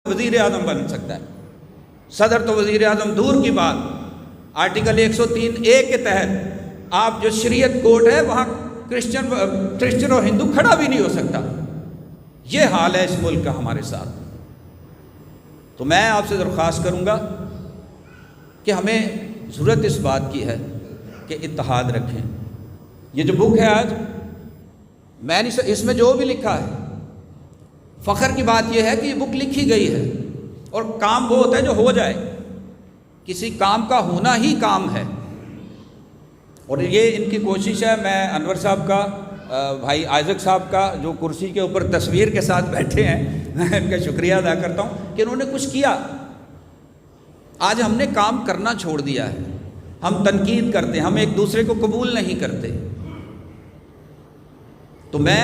वज़ीर आज़म बन सकता है। सदर तो वज़ीर आज़म दूर की बात, आर्टिकल 103A के तहत आप जो शरीयत कोर्ट है वहाँ क्रिश्चियन और हिंदू खड़ा भी नहीं हो सकता। ये हाल है इस मुल्क का हमारे साथ। तो मैं आपसे दरख्वास्त करूँगा कि हमें ज़रूरत इस बात की है कि इत्तेहाद रखें। ये जो बुक है आज, मैंने इसमें जो भी लिखा है, फ़ख्र की बात यह है कि ये बुक लिखी गई है और काम वो होता है जो हो जाए। किसी काम का होना ही काम है और ये इनकी कोशिश है। मैं अनवर साहब का, भाई आइज़क साहब का जो कुर्सी के ऊपर तस्वीर के साथ बैठे हैं, मैं इनका शुक्रिया अदा करता हूँ कि इन्होंने कुछ किया। आज हमने काम करना छोड़ दिया है, हम तनकीद करते हैं, हम एक दूसरे को कबूल नहीं करते। तो मैं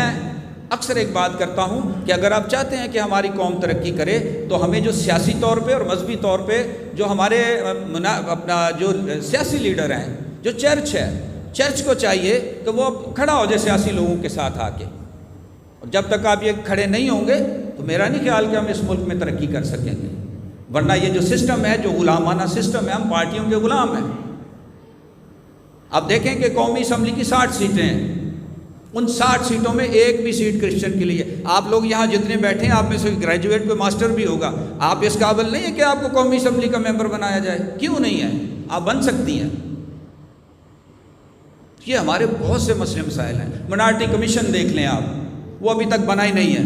अक्सर एक बात करता हूँ कि अगर आप चाहते हैं कि हमारी कौम तरक्की करे तो हमें जो सियासी तौर पे और मजहबी तौर पे जो हमारे अपना जो सियासी लीडर हैं, जो चर्च है, चर्च को चाहिए कि वो खड़ा हो जाए सियासी लोगों के साथ आके। और जब तक आप ये खड़े नहीं होंगे तो मेरा नहीं ख्याल कि हम इस मुल्क में तरक्की कर सकेंगे। वरना ये जो सिस्टम है, जो गुलामाना सिस्टम है, हम पार्टियों के गुलाम हैं। आप देखें कि कौमी असम्बली की 60 सीटें हैं, उन 60 सीटों में एक भी सीट क्रिश्चियन के लिए। आप लोग यहाँ जितने बैठे हैं, आप में से ग्रेजुएट कोई मास्टर भी होगा, आप इस काबिल नहीं है कि आपको कौमी असम्बली का मेंबर बनाया जाए। क्यों नहीं है? आप बन सकती हैं। ये हमारे बहुत से मसले मसाइल हैं। माइनॉरिटी कमीशन देख लें आप, वो अभी तक बना ही नहीं है।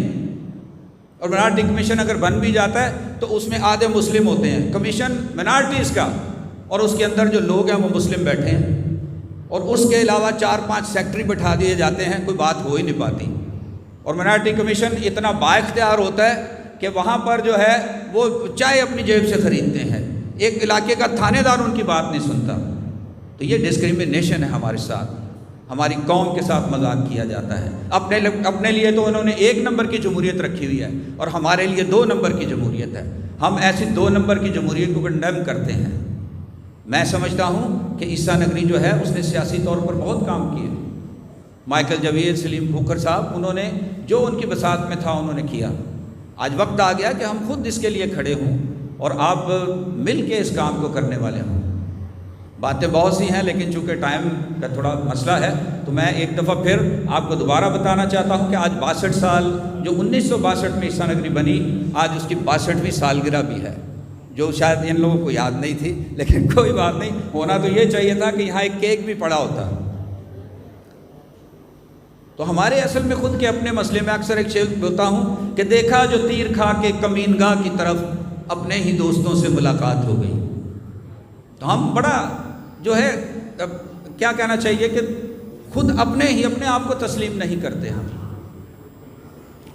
और माइनॉरिटी कमीशन अगर बन भी जाता है तो उसमें आधे मुस्लिम होते हैं। कमीशन माइनॉरिटीज़ का, और उसके अंदर जो लोग हैं वो मुस्लिम बैठे हैं, और उसके अलावा 4-5 सेक्रेटरी बैठा दिए जाते हैं, कोई बात हो ही नहीं पाती। और माइनॉरिटी कमीशन इतना बाइख्तियार होता है कि वहाँ पर जो है वो चाय अपनी जेब से ख़रीदते हैं, एक इलाके का थानेदार उनकी बात नहीं सुनता। तो ये डिस्क्रिमिनेशन है हमारे साथ, हमारी कौम के साथ मजाक किया जाता है। अपने लिए तो उन्होंने 1 नंबर की जमहूरियत रखी हुई है और हमारे लिए 2 नंबर की जमहूरियत है। हम ऐसी 2 नंबर की जमहूरियत को कंडेम करते हैं। मैं समझता हूँ कि ईसा नगरी जो है उसने सियासी तौर पर बहुत काम किए। माइकल जवेद, सलीम खोखर साहब, उन्होंने जो उनकी बसात में था उन्होंने किया। आज वक्त आ गया कि हम खुद इसके लिए खड़े हों और आप मिल के इस काम को करने वाले हों। बातें बहुत सी हैं लेकिन चूँकि टाइम का थोड़ा मसला है तो मैं एक दफ़ा फिर आपको दोबारा बताना चाहता हूँ कि आज 62 साल, जो 1962 में ईसा नगरी बनी, आज उसकी 62वीं सालगिरह भी है, जो शायद इन लोगों को याद नहीं थी। लेकिन कोई बात नहीं, होना तो ये चाहिए था कि यहाँ एक केक भी पड़ा होता। तो हमारे असल में खुद के अपने मसले में अक्सर एक शेर बोलता हूँ कि देखा जो तीर खा के कमीनगाह की तरफ, अपने ही दोस्तों से मुलाकात हो गई। तो हम बड़ा जो है क्या कहना चाहिए कि खुद अपने आप को तस्लीम नहीं करते हम।